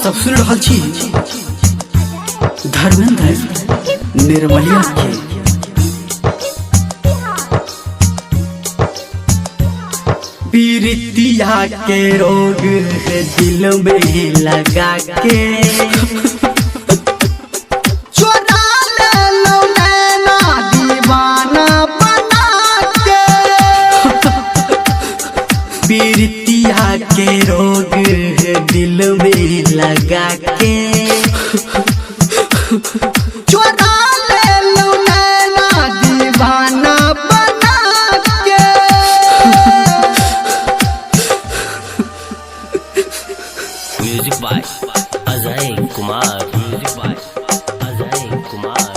सब सुन रहल छी धर्मेंद्र निर्मलिया के पीरितिया के रोग है दिल में लगा के चुरा ले लो नैना दीवाना बना के पीरितिया के रोग है दिल में लगा के चुरा ले लो नैना दीवाना बना के music by Ajay Kumar. Music by Ajay Kumar.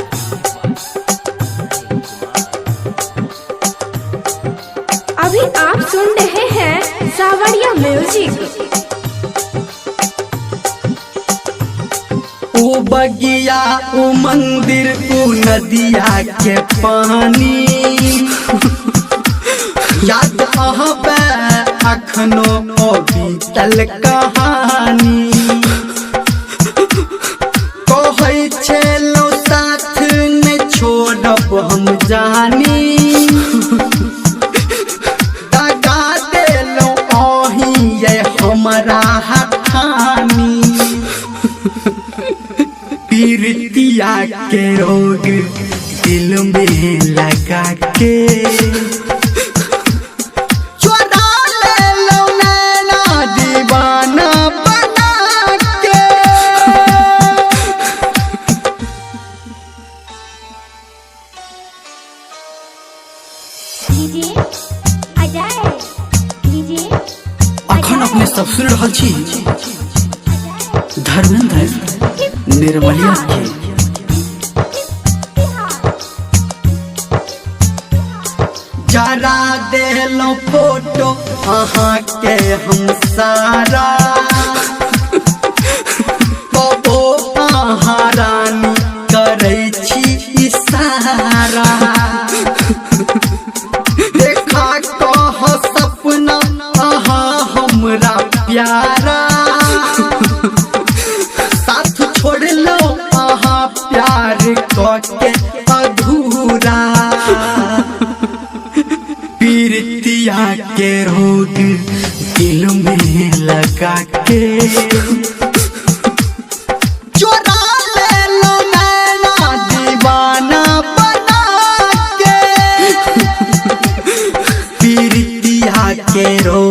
अभी आप सुन रहे हैं सावरिया म्यूजिक। ओ बगिया ओ मंदिर ओ नदिया के पानी याद आवे अखनो ओ बीतल कहानी कहै छेलो साथ नहीं छोड़ब हम जानी दगा देलो ओही ये हमरा हठानी पीरितिया के रोग दिल में लगा के चुरा ले लो नैना दीवाना बना के अखन अपने सब सुन रहल छी धर्मेंद्र निर्मलिया के जरा देलो फोटो अहाँ के हम सारा बबो अहाँ रानी करै छी इशारा देखा कह सपना अहाँ हमरा प्यारा साथ छोड़ लो अहाँ प्यार के अधूरा पीरितिया के रोग दिल में लगा के चुरा ले लो नैना दीवाना बना के पीरितिया के रोग